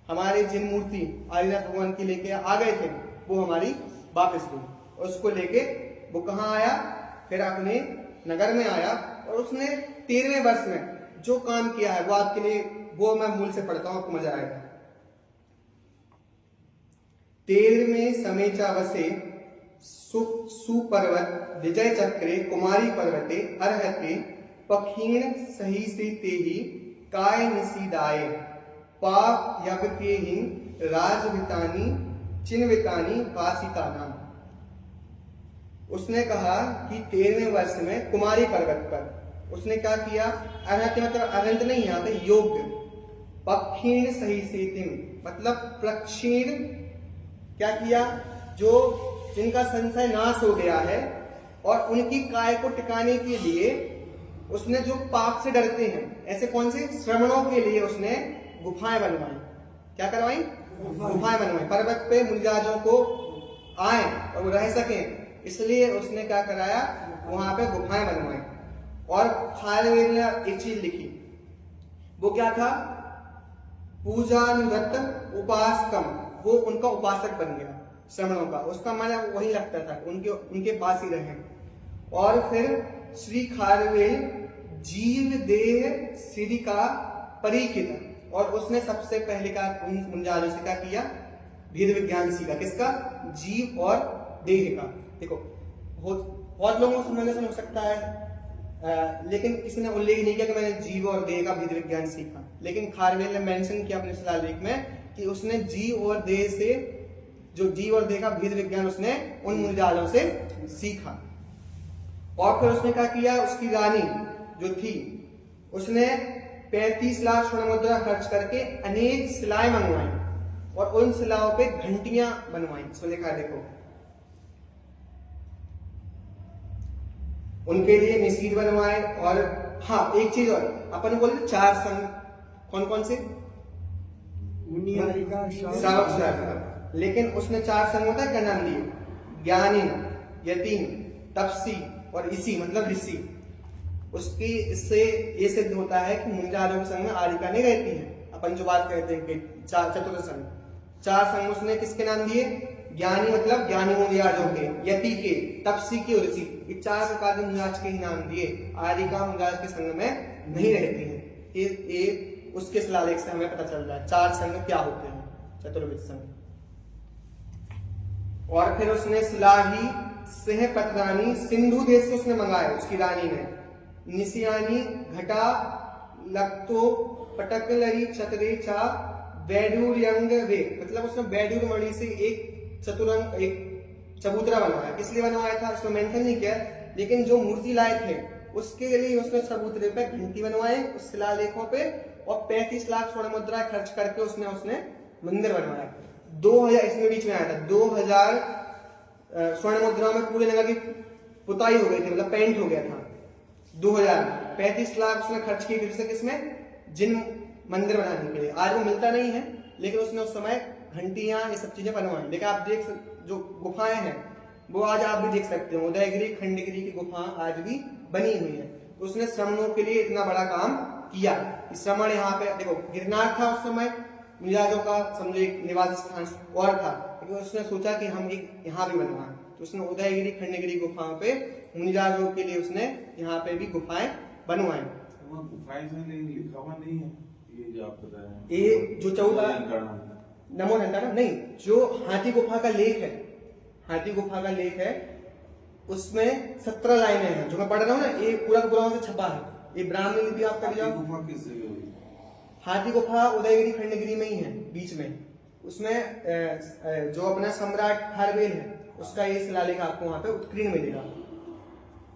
हमारे जिन मूर्ति आदिनाथ भगवान की लेके आ गए थे वो हमारी वापस दो। और उसको लेके वो कहाँ आया, फिर अपने नगर में आया और उसने 13वें वर्ष में जो काम किया है वो आपके लिए, वो मैं मूल से पढ़ता हूं, आपको मजा आएगा। 13वें समेचा वसे सुपर्वत विजय चक्रे कुमारी पर्वते अर्हते पखीण सही से तेही काय निसीदाय पाप यज्ञ के हिंग राजभितानी चिन्वितानी वासिता नाम। उसने कहा कि 13वें वर्ष में कुमारी पर्वत पर उसने क्या किया, अनंत मतलब अनंत नहीं, यहाँ पे योग्य, पक्षीण सही से मतलब प्रक्षीण क्या किया, जो जिनका संशय नाश हो गया है और उनकी काय को टिकाने के लिए उसने जो पाप से डरते हैं, ऐसे कौन से श्रमणों के लिए उसने गुफाएं बनवाई। क्या करवाई, गुफाएं बनवाई, पर्वत पे मुनिराजों को आए और वो रह सके, इसलिए उसने क्या कराया, वहां पे गुफाएं बनवाई। और खारवेल ने एक चीज लिखी, वो क्या था, पूजानुगत उपासकम, वो उनका उपासक बन गया श्रमणों का, उसका माना वही लगता था, उनके पास ही रहे। और फिर श्री खारवेल जीव देह सिरि का परीक्षित, और उसने सबसे पहले का उन मुंजालों से क्या किया, भेद विज्ञान सीखा, किसका, जीव और देह का। देखो बहुत लोगों को समझने से हो सकता है लेकिन किसी ने उल्लेख नहीं किया कि मैंने जीव और देह का भेद विज्ञान सीखा, लेकिन खारवेल ने मेंशन किया अपने शिलालेख में कि उसने जीव और देह से, जो जीव और देह का भेद विज्ञान उसने उन मुंजालों से सीखा। और फिर उसने क्या किया, उसकी रानी जो थी उसने 35 लाख स्वर्ण मुद्रा खर्च करके अनेक शिलाएं मंगवाई और उन शिलाओं पे घंटियां बनवाई। इसमें लिखा है देखो, उनके लिए मिसीर बनवाए। और हाँ एक चीज और, अपन बोले 4 संघ, कौन कौन से, श्रावक, लेकिन उसने 4 संघों का क्या नाम दिए, ज्ञानी, यतीम, तपसी और इसी मतलब ऋषि। उसकी इससे ये सिद्ध होता है कि मुंजालों के संग में आरिका नहीं रहती है। अपन जो बात कहते हैं कि 4 चतुर्थ संघ, 4 संघ उसने किसके नाम दिए, ज्ञानी मतलब ज्ञानी मुंजालों के, यति के, तपसी के और ऋषि, ये 4 प्रकार के मुंजाज के ही नाम दिए। आरिका मुंजाज के संग में नहीं रहती है। ये उसके शिलालेख से हमें पता चल रहा है 4 संघ क्या होते हैं, चतुर्विध संघ। और फिर उसने सिलाही सिंह पथरानी सिंधु देश से उसने मंगाया, उसकी रानी ने, निशियानी घटा लक्तो पटकलरी चतरे चा वैडूर्यंग वे, मतलब उसने वैडूर मणि से एक चतुरंग, एक चबूतरा बनवाया। किस लिए बनवाया था उसने मेंशन नहीं किया, लेकिन जो मूर्ति लाए थे उसके लिए उसने चबूतरे पे घंटी बनवाए उस शिलालेखों पे, और 35 लाख स्वर्ण मुद्रा खर्च करके उसने मंदिर बनवाया। 2000 इसमें बीच में आया था, 2000 स्वर्ण मुद्राओं में पूरे नगर की पुताई हो गई थी, मतलब पेंट हो गया था। 35 लाख उसने खर्च किए फिर से किसमें, जिन मंदिर बनाने के लिए। आज वो मिलता नहीं है, लेकिन उसने उस समय घंटियां ये सब चीजें बनवाई। लेकिन आप देख जो गुफाएं हैं वो आज आप भी देख सकते हो, उदयगिरी खंडगिरी की गुफा आज भी बनी हुई है। तो उसने श्रमणों के लिए इतना बड़ा काम किया। श्रमण यहाँ पे देखो, गिरनार था उस समय, मुनिराजों का समझो एक निवास स्थान और था, लेकिन उसने सोचा कि हम एक यहाँ भी बनवाएं, तो उसने उदयगिरी खंडगिरी गुफाओं पे मुनिराजों के लिए उसने यहाँ पे भी गुफाएं बनवाई। गुफाएं लिखा हुआ नहीं है, ये जो आप बता रहे हैं, ये जो 14 नमो नंदा नहीं, जो हाथी गुफा का लेख है, हाथी गुफा का लेख है, उसमें 17 लाइनें हैं जो मैं पढ़ रहा हूँ ना, ये पूरा पूरा से छपा है। ये ब्राह्मणी लिपि आप कर जाओ। गुफा किस जगह हुई? हाथी गुफा उदयगिरी खंडगिरी में ही है, बीच में। उसमें जो अपना सम्राट खारवेल है उसका ये शिलालेख आपको वहां पे उत्कीर्ण मिलेगा।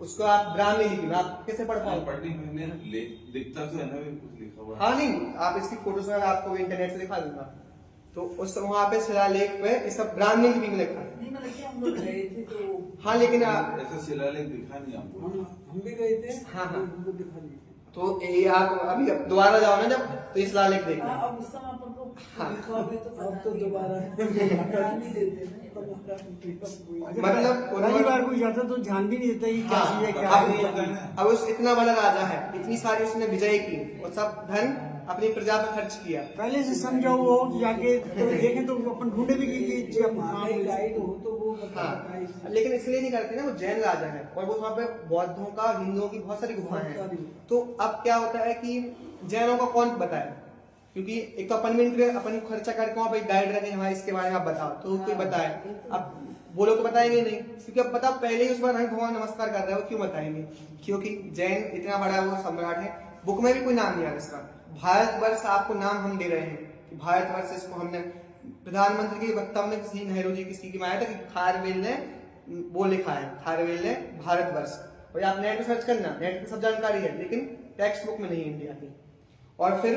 उसको आप ब्राह्मणी लिपि में आप कैसे पढ़ पाओ, दिखता तो है ना कुछ लिखा हुआ। हाँ नहीं, आप इसकी फोटोज में आपको इंटरनेट से दिखा दूंगा। तो उस वहां पे शिलालेख पे ये सब ब्राह्मणी लिपि में लिखा है। हम लोग गए थे तो हाँ लेकिन ऐसा शिलालेख दिखा नहीं हमको। हम भी गए थे। हाँ, हाँ। हमको दिखा दिए थे। तो ये आप अभी दोबारा जाओ ना जब, तो इस शिलालेख देखना। हाँ, अब उस समय अपन को हाँ। लिखा भी तो अब तो दोबारा ध्यान नहीं देते ना। मतलब पहली बार कोई जाता तो ध्यान भी नहीं देता कि क्या चीज है क्या अब नहीं पता है। है। अब उस इतना बड़ा राजा है, इतनी सारी उसने विजय की और सब धन अपनी प्रजा पर खर्च किया। पहले से समझा वो कि जाके तो देखें तो अपन ढूंढे भी कि हमारे गाइड हो तो वो हाँ बताए। लेकिन इसलिए नहीं करते ना, वो जैन राजा है और वो वहाँ पे बौद्धों का, हिंदुओं की बहुत सारी गुफाएं बहुत हैं। सारी। तो अब क्या होता है कि जैनों का कौन बताए, क्योंकि एक तो अपन खर्चा करके वहाँ पे गाइड रखे हमारे इसके बारे में आप बताओ, तो कोई बताए। अब वो लोग तो बताएंगे नहीं, क्योंकि अब बताओ पहले ही उस बार भगवान नमस्कार कर रहे हो, क्यों बताएंगे? क्योंकि जैन इतना बड़ा वो सम्राट है। बुक में भी कोई नाम नहीं आ रहा इसका। भारतवर्ष आपको नाम हम दे रहे हैं कि भारतवर्ष, इसको हमने प्रधानमंत्री के वक्तव्य में किसी नेहरू जी किसी की में आया था कि खारवेल ने वो लिखा है, खारवेल ने भारतवर्ष। और आप नेट पे सर्च करना, नेट पे सब जानकारी है, लेकिन टेक्स्ट बुक में नहीं है इंडिया की। और फिर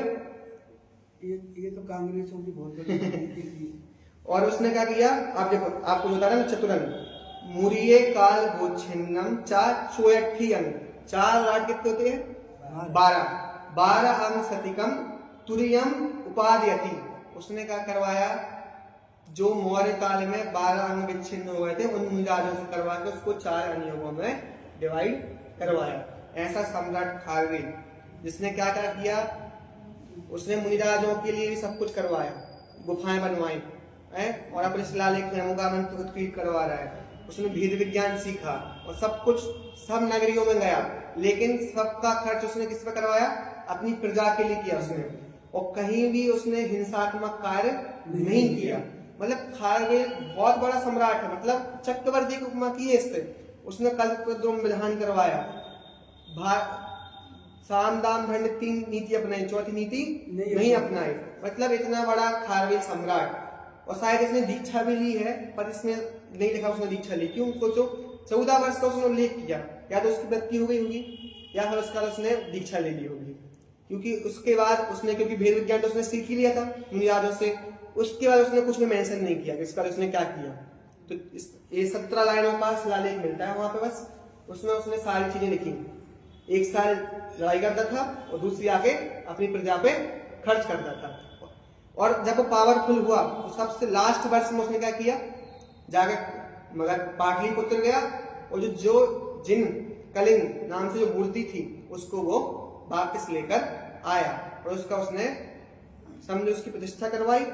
ये तो कांग्रेसों की बहुत बड़ी नीति थी। और उसने क्या किया, आप देखो, आपको बता रहा ना, चतुरंग मुरिये काल गोछिन्नम चा चोयठी अंग, 4 राट कितने होते हैं? 12 अंग सतिकम तुरियम उपादयति। उसने क्या करवाया, जो मौर्य काल में 12 अंग विच्छिन्न हो गए थे उन मुनिराजों से करवा के उसको 4 अंगों में डिवाइड करवाया। ऐसा सम्राट खारवेल, जिसने क्या क्या किया, उसने मुनिराजों के लिए भी सब कुछ करवाया, गुफाएं बनवाई है, और अपने शिलालेख का मंत्र उत्कीर्ण करवा रहा है। उसने भेद विज्ञान सीखा और सब कुछ सब नगरियों में गया, लेकिन सबका खर्च उसने किस पे करवाया? अपनी प्रजा के लिए किया उसने, और कहीं भी उसने हिंसात्मक कार्य नहीं किया। मतलब खारवेल बहुत बड़ा सम्राट है, मतलब चक्रवर्ती की उपमा की है इससे। उसने कल्पद्रुम विधान करवाया, साम दाम दंड 3 नीति अपनाई, चौथी नीति नहीं अपनाई। मतलब इतना बड़ा खारवेल सम्राट। और शायद इसने दीक्षा भी ली है, पर इसमें नहीं लिखा उसने दीक्षा ली। क्यों? सोचो, 14 वर्ष का उसने उल्लेख किया, या तो उसकी मृत्यु हो गई होगी या फिर उसका उसने दीक्षा ले ली होगी। क्योंकि उसके बाद उसने, क्योंकि भेद विज्ञान तो उसने सीख ही लिया था मुनिराजों से, उसके बाद उसने कुछ भी मेंशन नहीं किया कि इसका उसने क्या किया। तो ये 17 लाइनों का शिलालेख मिलता है वहां पे, बस उसमें उसने सारी चीजें लिखी। एक साल लड़ाई करता था और दूसरी आके अपनी प्रजा पे खर्च करता था। और जब वो पावरफुल हुआ तो सबसे लास्ट वर्ष में उसने क्या किया, जाके मगर पाटलिपुत्र गया और जो जिन कलिंग नाम से जो मूर्ति थी उसको वो वापस लेकर आया, और उसका उसने समझो उसकी प्रतिष्ठा करवाई।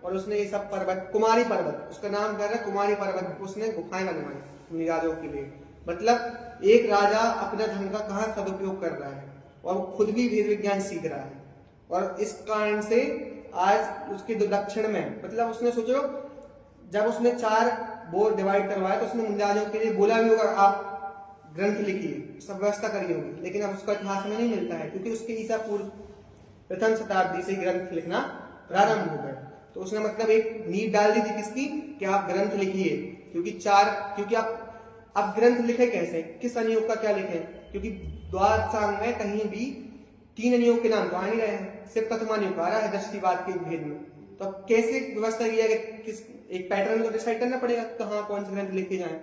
और उसने ये सब पर्वत, कुमारी पर्वत उसका नाम कर रहा है, कुमारी पर्वत उसने गुफाएं बनवाई मुनिराजों के लिए। मतलब एक राजा अपने धन का कहाँ सदुपयोग कर रहा है, और खुद भी भेद विज्ञान सीख रहा है। और इस कारण से आज उसके दक्षिण में, मतलब उसने सोचो जब उसने 4 बोर्ड डिवाइड करवाया तो उसने मुनिराजों के लिए बोला भी होगा आप ग्रंथ लिखिए, सब व्यवस्था करी होगी, लेकिन अब उसका इतिहास में नहीं मिलता है, क्योंकि उसके ईसा पूर्व प्रथम शताब्दी से ग्रंथ लिखना प्रारंभ हो गए। तो उसने मतलब एक नींव डाल दी थी किसकी, कि आप ग्रंथ लिखिए। क्योंकि आप ग्रंथ लिखे कैसे, किस अनियोग का क्या लिखे, क्योंकि द्वादशांग में कहीं भी 3 अनियोग के नाम तो आ नहीं रहे हैं, सिर्फ प्रथमानियोग का आ रहा है दृष्टिवाद के भेद में। तो अब कैसे व्यवस्था किया कि किस एक पैटर्न को डिसाइड करना पड़ेगा कहाँ कौन से ग्रंथ लिखे जाएं।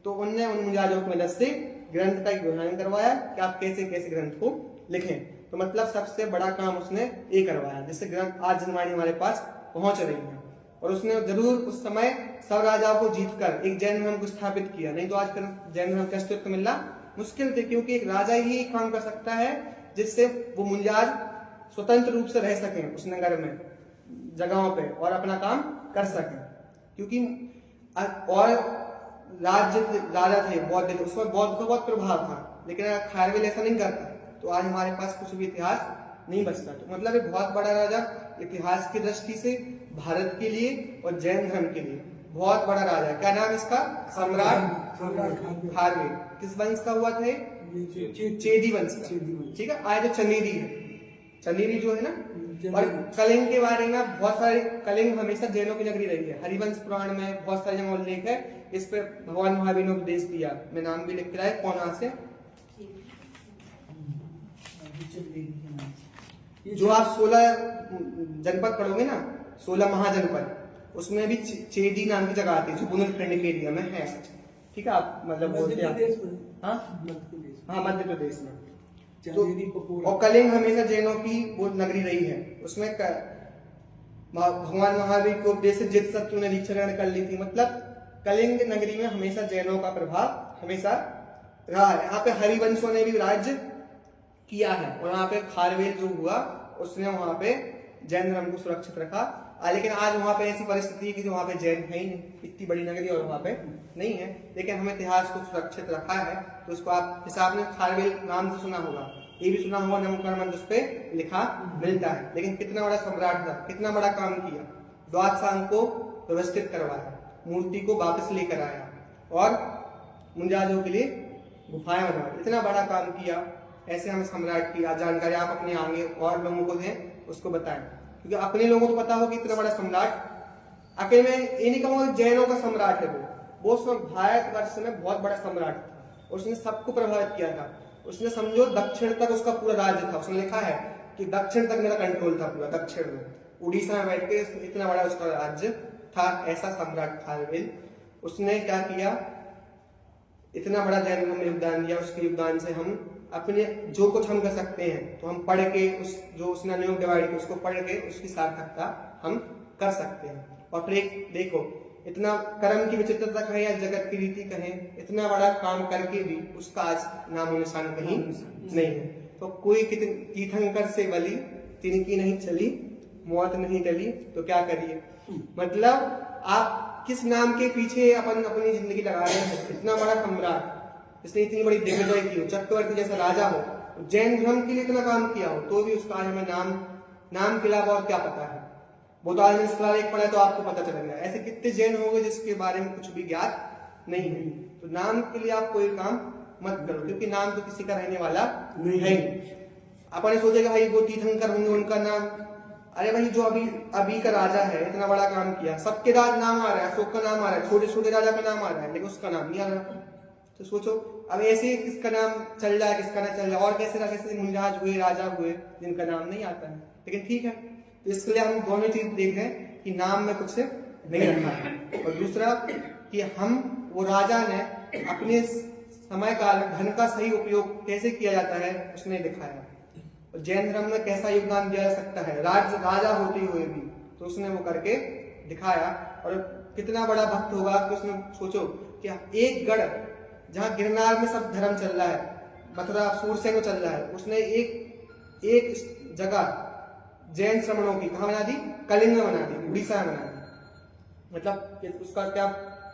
तो उनने उन मुनिराजों की मदद से ग्रंथ का एक विधान करवाया कि आप कैसे कैसे ग्रंथ को लिखें। तो मतलब सबसे बड़ा काम उसने ये करवाया, जिससे ग्रंथ आज जनवाणी हमारे पास पहुंच रही है। और उसने जरूर उस समय सब राजाओं को जीतकर एक जैन धर्म को स्थापित किया, नहीं तो आज जैन धर्म का अस्तित्व मिलना मुश्किल थे, क्योंकि एक राजा ही काम कर सकता है जिससे वो मुनिराज स्वतंत्र रूप से रह सके उस नगर में, जगहों पे, और अपना काम कर सके। क्योंकि और राज्य राजा थे बौद्ध थे, उसमें बौद्ध का बहुत प्रभाव था, लेकिन अगर खारवेल ऐसा नहीं करता तो आज हमारे पास कुछ भी इतिहास नहीं बचता। तो मतलब एक बहुत बड़ा राजा इतिहास की दृष्टि से भारत के लिए और जैन धर्म के लिए बहुत बड़ा राजा है। क्या नाम इसका? सम्राट खारवेल। किस वंश का हुआ था? चेदी वंश का। ठीक है, आज जो चंदेरी है, चंदेरी जो है ना, और कलिंग के बारे में बहुत सारे, कलिंग हमेशा जैनों की नगरी रही है। हरिवंश पुराण में बहुत सारे जगह उल्लेख है, इस पे भगवान महावीर ने उपदेश दिया। मैं नाम भी लिख के लाया, कौन से जो आप 16 जनपद पढ़ोगे ना, 16 महाजनपद, उसमें भी चेदी नाम की जगह आती है जो बुंदेलखंड के एरिया में है। ठीक है, आप मतलब मध्य बोलते प्रदेश हैं में, हाँ मध्य प्रदेश में। हाँ मध्य प्रदेश में। चंदेरी पकोड़ा। और कलिंग हमेशा जैनों की वो नगरी रही है। उसमें भगवान महावीर को उपदेश से जित शत्रु ने दीक्षा ग्रहण कर ली थी। मतलब कलिंग नगरी में हमेशा जैनों का प्रभाव हमेशा रहा है। यहाँ पे हरिवंशों ने भी राज्य किया है और यहाँ पे खारवेल जो हुआ उसने वहां पे जैन धर्म को सुरक्षित रखा। लेकिन आज वहां पे ऐसी परिस्थिति है कि वहां पे जैन है ही नहीं, इतनी बड़ी नगरी और वहां पे नहीं है। लेकिन हमें इतिहास को सुरक्षित रखा है तो उसको आप, जैसे आपने खारवेल नाम से सुना होगा, ये भी सुना होगा, नमकरण मंत्र उस पे लिखा मिलता है। लेकिन कितना बड़ा सम्राट था, कितना बड़ा काम किया। द्वादशांग को व्यवस्थित करवाया, मूर्ति को वापस लेकर आया और मुंजाजों के लिए गुफाएं बनवाई, इतना बड़ा काम किया। ऐसे हम सम्राट की जानकारी आप अपने आगे और लोगों को दें, उसको बताएं, क्योंकि अपने लोगों को पता हो कि इतना बड़ा सम्राट अकेले में ये नहीं कहूंगा जैनों का सम्राट है वो उसमें भारतवर्ष में बहुत बड़ा सम्राट था। उसने सबको प्रभावित किया था। उसने समझो दक्षिण तक उसका पूरा राज्य था। उसने लिखा है कि दक्षिण तक मेरा कंट्रोल था, पूरा दक्षिण में, उड़ीसा में बैठ के इतना बड़ा उसका राज्य था। ऐसा सम्राट खारवेल। उसने क्या किया, इतना बड़ा जैन धर्म में योगदान दिया। उसके योगदान से हम अपने जो कुछ हम कर सकते हैं तो हम पढ़ के उस जो उसने अनुयोग डिवाइड किया उसको पढ़ के उसकी सार्थकता हम कर सकते हैं। और फिर एक देखो, इतना कर्म की विचित्रता कहें या जगत की रीति कहें, इतना बड़ा काम करके भी उसका आज नामो निशान कहीं नहीं है। तो कोई तीर्थंकर से बलि तिनकी नहीं चली, मौत नहीं टली, तो क्या करिए। मतलब आप किस नाम के पीछे अपन अपनी जिंदगी लगा रहे हैं। इतना बड़ा सम्राट, इसने इतनी बड़ी दिग्विजय की हो, चक्रवर्ती जैसा राजा हो, जैन धर्म के लिए इतना काम किया हो, तो भी उसका आज हमें नाम के अलावा और क्या पता है। वो तो आज मैंने एक पढ़ा तो आपको पता चल गया। ऐसे कितने जैन होंगे जिसके बारे में कुछ भी ज्ञात नहीं है। तो नाम के लिए आप कोई काम मत करो, क्योंकि नाम तो किसी का रहने वाला नहीं है। अपन सोचेगा भाई वो तीर्थंकर होंगे, उनका नाम, अरे भाई जो अभी का राजा है, इतना बड़ा काम किया, सबके राज नाम आ रहा है, अशोक का नाम आ रहा है, छोटे छोटे राजा का नाम आ रहा है, लेकिन उसका नाम नहीं आ रहा। तो सोचो अब ऐसे किसका नाम चल रहा है, किसका ना चल रहा है, और कैसे मुंजाज हुए, राजा हुए जिनका नाम नहीं आता है। लेकिन ठीक है, तो इसके लिए हम दोनों चीज देख रहे हैं कि नाम में कुछ नहीं रखा है। और दूसरा कि हम वो राजा ने अपने समय काल धन का सही उपयोग कैसे किया जाता है उसने दिखाया। और जैन धर्म में कैसा योगदान दिया जा सकता है राजा होते हुए भी, तो उसने वो करके दिखाया। और कितना बड़ा भक्त होगा कि उसने सोचो कि एक गढ़ जहाँ गिरनार में सब धर्म चल रहा है, मथुरा सूरसेन में चल रहा है, उसने एक जगह जैन श्रमणों की कहाँ बना दी, कलिंग में बना दी, उड़ीसा में बना दी। मतलब उसका क्या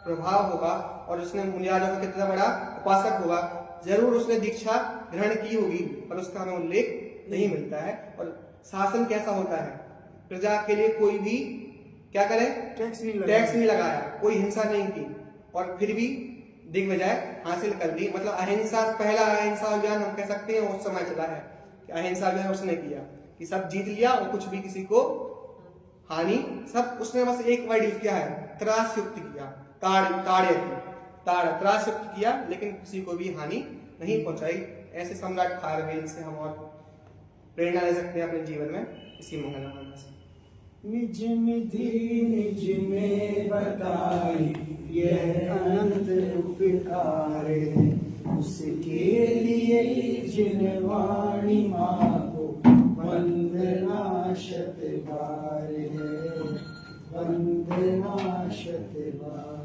प्रभाव होगा। और उसने मुनियाजों का कितना बड़ा उपासक होगा। जरूर उसने दीक्षा ग्रहण की होगी पर उसका हमें उल्लेख नहीं मिलता है। और शासन कैसा होता है, प्रजा के लिए कोई भी क्या करे, टैक्स नहीं लगाया, कोई हिंसा नहीं की, और फिर भी दिग्विजय हासिल कर दी। मतलब अहिंसा, पहला अहिंसा अभियान हम कह सकते हैं उस समय चला है कि अहिंसा अभियान उसने किया कि सब जीत लिया और कुछ भी किसी को हानि, सब उसने बस एक वर्ड यूज किया है, त्रास युक्त किया, त्रास युक्त किया, लेकिन किसी को भी हानि नहीं पहुंचाई। ऐसे सम्राट खारवेल से हम और प्रेरणा ले सकते हैं अपने जीवन में इसी मंगलवार से। निज निधि निज में बताई यह अनंत उपकार है, उसके लिए जिन वाणी मांगो वंदना शत बार है, वंदना शत बार।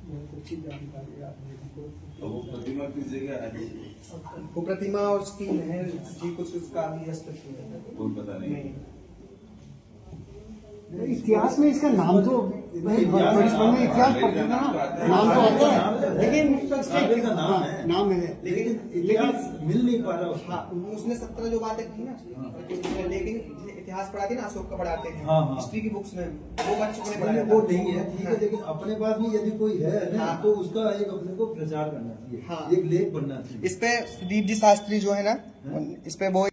बहुत अच्छी जानकारी आपने हमको। वो प्रतिमा किस जगह है? वो प्रतिमा और उसकी महल जी कुछ उसका भी अस्तित्व है, कोई पता नहीं। इतिहास में इसका नाम तो बचपन में इतिहास पढ़ते थे ना, नाम तो आता है, लेकिन काबिल का नाम है, नाम है, लेकिन इतिहास मिल नहीं पा रहा उसका। हाँ, उसने 17 जो बातें की ना, लेकिन इतिहास पढ़ाती ना, अशोक का पढ़ाते हैं, हाँ, हाँ। हिस्ट्री की बुक्स में वो बच्चों को नहीं, वो नहीं है, ठीक है, लेकिन अपने पास भी यदि कोई है ना, हाँ। तो उसका एक अपने को प्रचार करना चाहिए, हाँ। एक लेख बनना चाहिए। इस पे सुदीप जी शास्त्री जो है ना, इस पे वो